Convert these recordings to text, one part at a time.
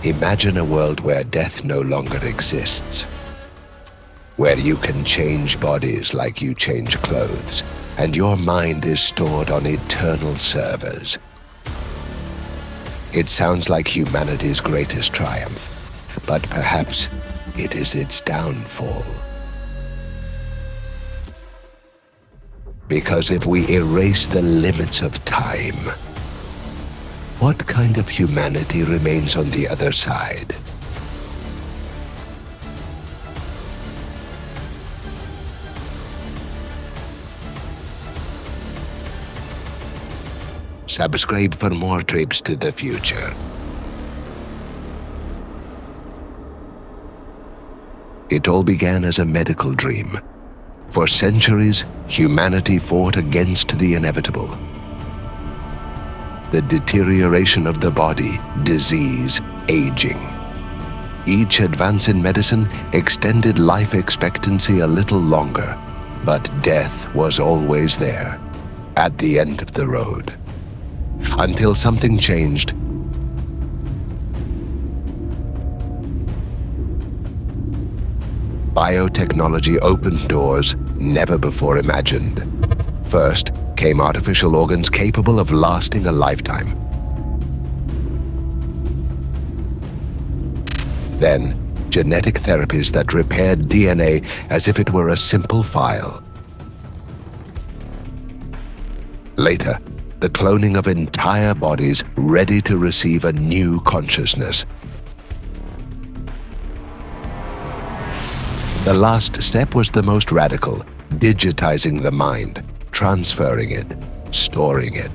Imagine a world where death no longer exists, where you can change bodies like you change clothes, and your mind is stored on eternal servers. It sounds like humanity's greatest triumph, but perhaps it is its downfall. Because if we erase the limits of time, what kind of humanity remains on the other side? Subscribe for more trips to the future. It all began as a medical dream. For centuries, humanity fought against the inevitable. The deterioration of the body, disease, aging. Each advance in medicine extended life expectancy a little longer, but death was always there, at the end of the road. Until something changed. Biotechnology opened doors never before imagined. First came artificial organs capable of lasting a lifetime. Then, genetic therapies that repaired DNA as if it were a simple file. Later, the cloning of entire bodies ready to receive a new consciousness. The last step was the most radical, digitizing the mind, transferring it, storing it.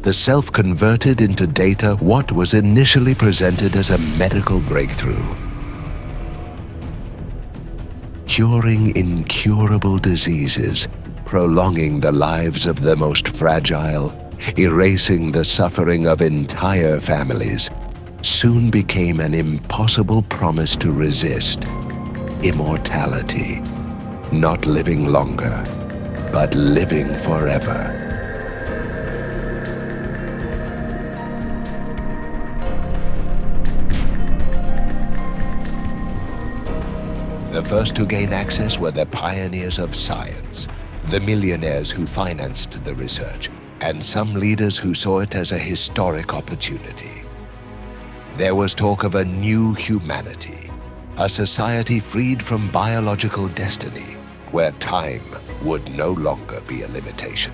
The self converted into data what was initially presented as a medical breakthrough. Curing incurable diseases, prolonging the lives of the most fragile, erasing the suffering of entire families, soon became an impossible promise to resist. Immortality, not living longer, but living forever. The first to gain access were the pioneers of science, the millionaires who financed the research, and some leaders who saw it as a historic opportunity. There was talk of a new humanity, a society freed from biological destiny, where time would no longer be a limitation.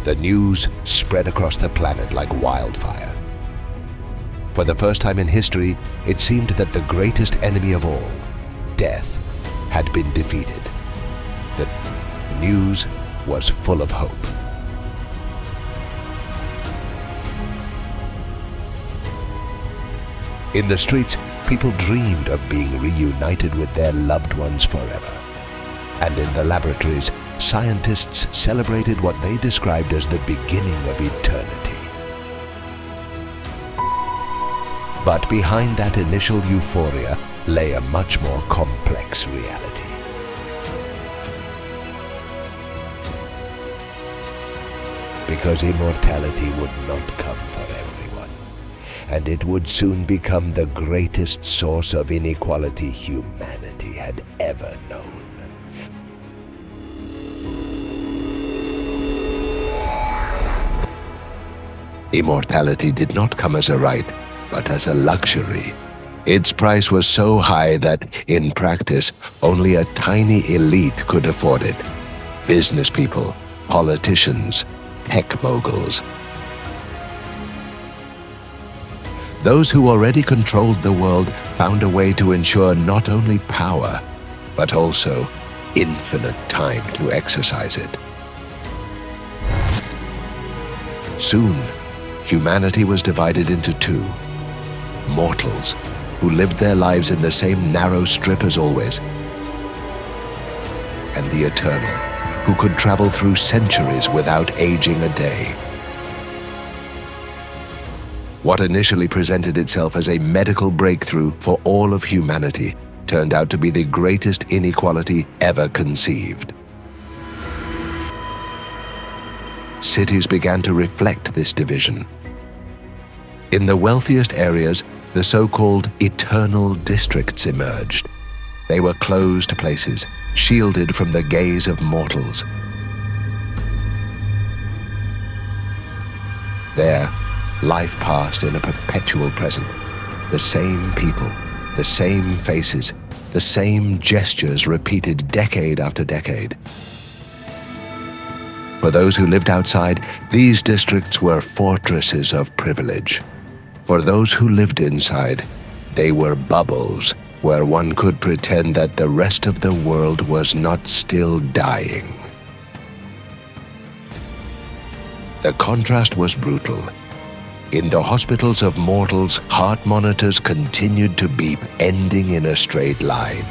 The news spread across the planet like wildfire. For the first time in history, it seemed that the greatest enemy of all, death, had been defeated. The news was full of hope. In the streets, people dreamed of being reunited with their loved ones forever. And in the laboratories, scientists celebrated what they described as the beginning of eternity. But behind that initial euphoria lay a much more complex reality. Because immortality would not come for everyone, and it would soon become the greatest source of inequality humanity had ever known. Immortality did not come as a right, but as a luxury. Its price was so high that, in practice, only a tiny elite could afford it. Business people, politicians, tech moguls. Those who already controlled the world found a way to ensure not only power, but also infinite time to exercise it. Soon, humanity was divided into two. Mortals, who lived their lives in the same narrow strip as always, and the eternal, who could travel through centuries without aging a day. What initially presented itself as a medical breakthrough for all of humanity turned out to be the greatest inequality ever conceived. cities began to reflect this division. In the wealthiest areas, the so-called eternal districts emerged. They were closed places, shielded from the gaze of mortals. There, life passed in a perpetual present. The same people, the same faces, the same gestures repeated decade after decade. For those who lived outside, these districts were fortresses of privilege. For those who lived inside, they were bubbles where one could pretend that the rest of the world was not still dying. The contrast was brutal. In the hospitals of mortals, heart monitors continued to beep, ending in a straight line.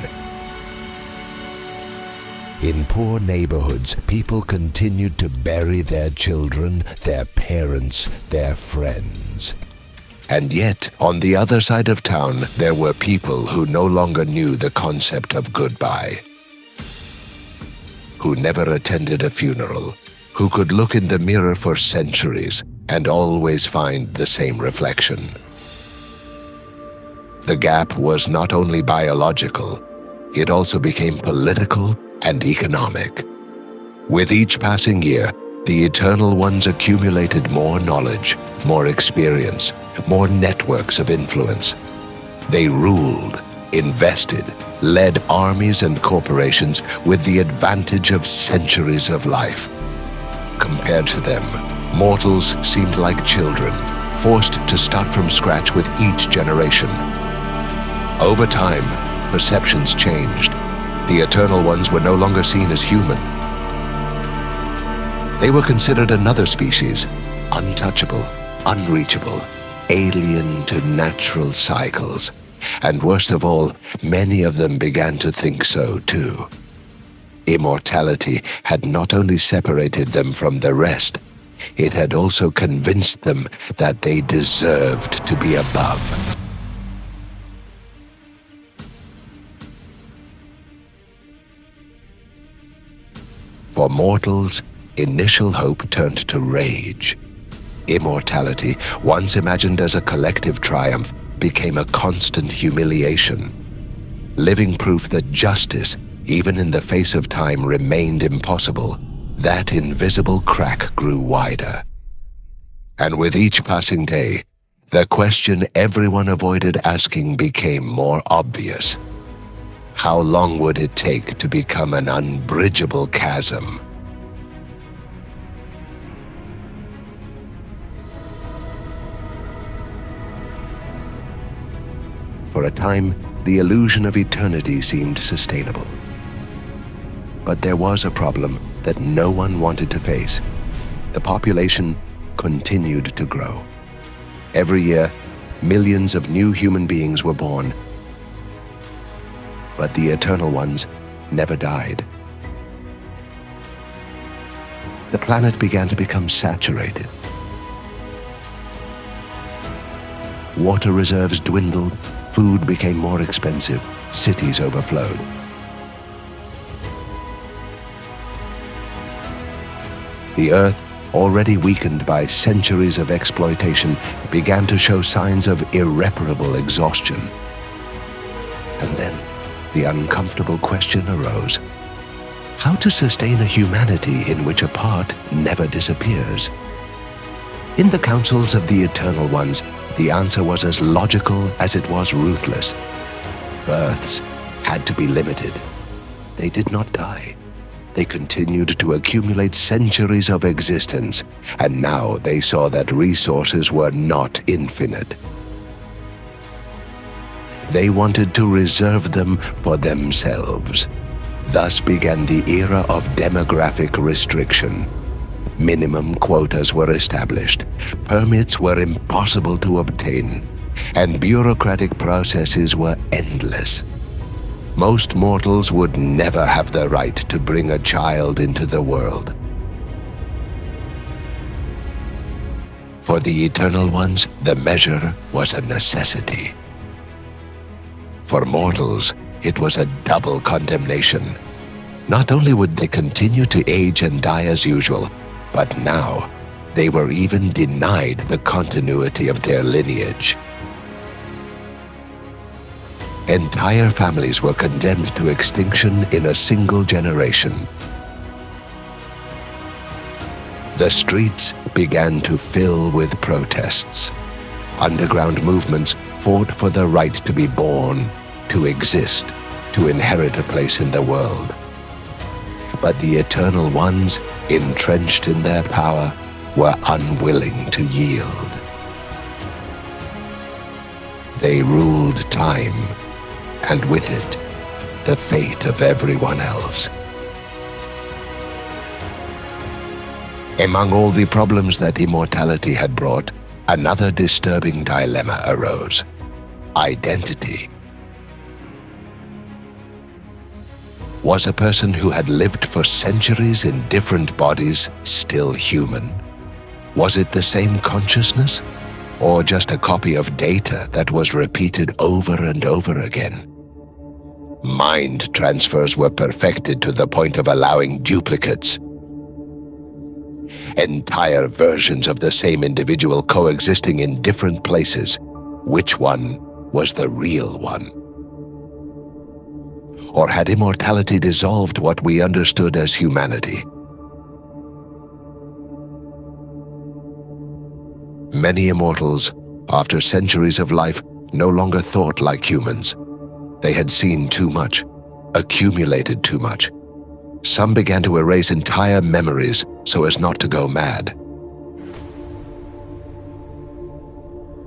In poor neighborhoods, people continued to bury their children, their parents, their friends. And yet, on the other side of town, there were people who no longer knew the concept of goodbye, who never attended a funeral, who could look in the mirror for centuries and always find the same reflection. The gap was not only biological, it also became political and economic. With each passing year, the Eternal Ones accumulated more knowledge, more experience, more networks of influence. They ruled, invested, led armies and corporations with the advantage of centuries of life. Compared to them, mortals seemed like children, forced to start from scratch with each generation. Over time, perceptions changed. The Eternal Ones were no longer seen as human. They were considered another species, untouchable, unreachable, alien to natural cycles. And worst of all, many of them began to think so too. Immortality had not only separated them from the rest, it had also convinced them that they deserved to be above. For mortals, initial hope turned to rage. Immortality, once imagined as a collective triumph, became a constant humiliation. Living proof that justice, even in the face of time, remained impossible, that invisible crack grew wider. And with each passing day, the question everyone avoided asking became more obvious. How long would it take to become an unbridgeable chasm? For a time, the illusion of eternity seemed sustainable. But there was a problem that no one wanted to face. The population continued to grow. Every year, millions of new human beings were born. But the Eternal Ones never died. The planet began to become saturated. Water reserves dwindled, food became more expensive, cities overflowed. The Earth, already weakened by centuries of exploitation, began to show signs of irreparable exhaustion. And then, the uncomfortable question arose: how to sustain a humanity in which a part never disappears? In the councils of the Eternal Ones, the answer was as logical as it was ruthless. Births had to be limited. They did not die. They continued to accumulate centuries of existence, and now they saw that resources were not infinite. They wanted to reserve them for themselves. Thus began the era of demographic restriction. Minimum quotas were established, permits were impossible to obtain, and bureaucratic processes were endless. Most mortals would never have the right to bring a child into the world. For the Eternal Ones, the measure was a necessity. For mortals, it was a double condemnation. Not only would they continue to age and die as usual, But now, they were even denied the continuity of their lineage. Entire families were condemned to extinction in a single generation. The streets began to fill with protests. Underground movements fought for the right to be born, to exist, to inherit a place in the world. But the Eternal Ones, entrenched in their power, were unwilling to yield. They ruled time, and with it, the fate of everyone else. Among all the problems that immortality had brought, another disturbing dilemma arose: identity. Was a person who had lived for centuries in different bodies still human? Was it the same consciousness, or just a copy of data that was repeated over and over again? Mind transfers were perfected to the point of allowing duplicates. Entire versions of the same individual coexisting in different places. Which one was the real one? Or had immortality dissolved what we understood as humanity? Many immortals, after centuries of life, no longer thought like humans. They had seen too much, accumulated too much. Some began to erase entire memories so as not to go mad.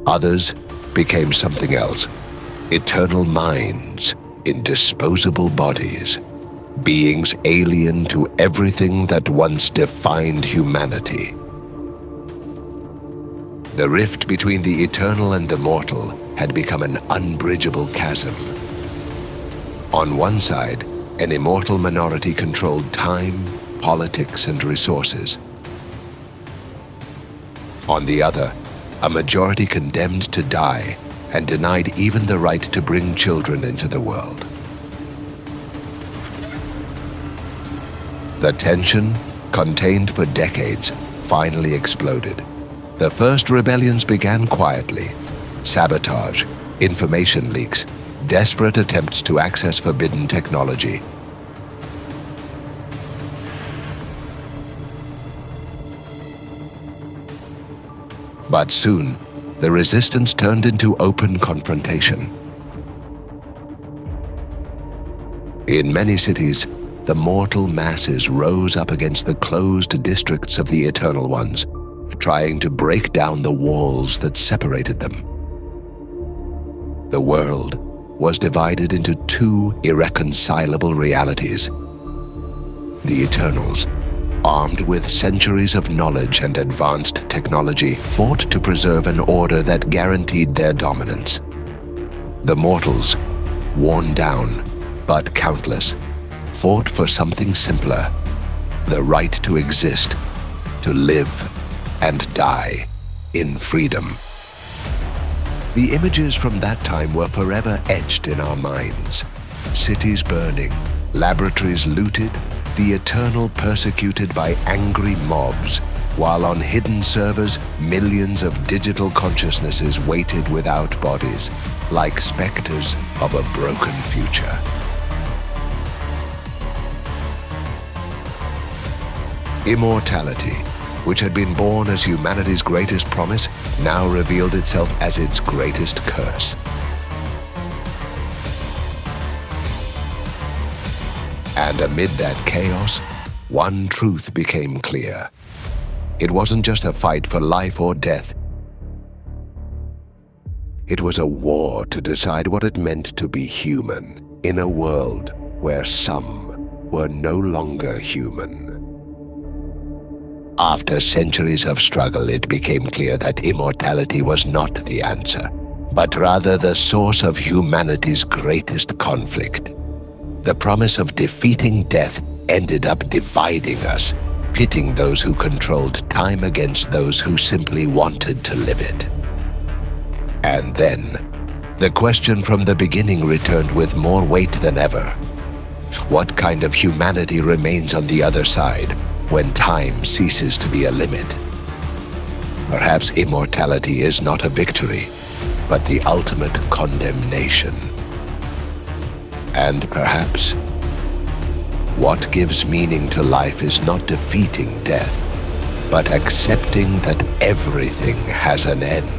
Others became something else: eternal minds in disposable bodies, beings alien to everything that once defined humanity. The rift between the eternal and the mortal had become an unbridgeable chasm. On one side, an immortal minority controlled time, politics, and resources. On the other, a majority condemned to die and denied even the right to bring children into the world. The tension, contained for decades, finally exploded. The first rebellions began quietly: sabotage, information leaks, desperate attempts to access forbidden technology. But soon, the resistance turned into open confrontation. In many cities, the mortal masses rose up against the closed districts of the Eternal Ones, trying to break down the walls that separated them. The world was divided into two irreconcilable realities. The Eternals, armed with centuries of knowledge and advanced technology, fought to preserve an order that guaranteed their dominance. The mortals, worn down but countless, fought for something simpler: the right to exist, to live and die in freedom. The images from that time were forever etched in our minds. Cities burning, laboratories looted, the Eternal persecuted by angry mobs, while on hidden servers, millions of digital consciousnesses waited without bodies, like specters of a broken future. Immortality, which had been born as humanity's greatest promise, now revealed itself as its greatest curse. And amid that chaos, one truth became clear. It wasn't just a fight for life or death. It was a war to decide what it meant to be human in a world where some were no longer human. After centuries of struggle, it became clear that immortality was not the answer, but rather the source of humanity's greatest conflict. The promise of defeating death ended up dividing us, pitting those who controlled time against those who simply wanted to live it. And then, the question from the beginning returned with more weight than ever. What kind of humanity remains on the other side? when time ceases to be a limit. Perhaps immortality is not a victory, but the ultimate condemnation. And perhaps what gives meaning to life is not defeating death, but accepting that everything has an end.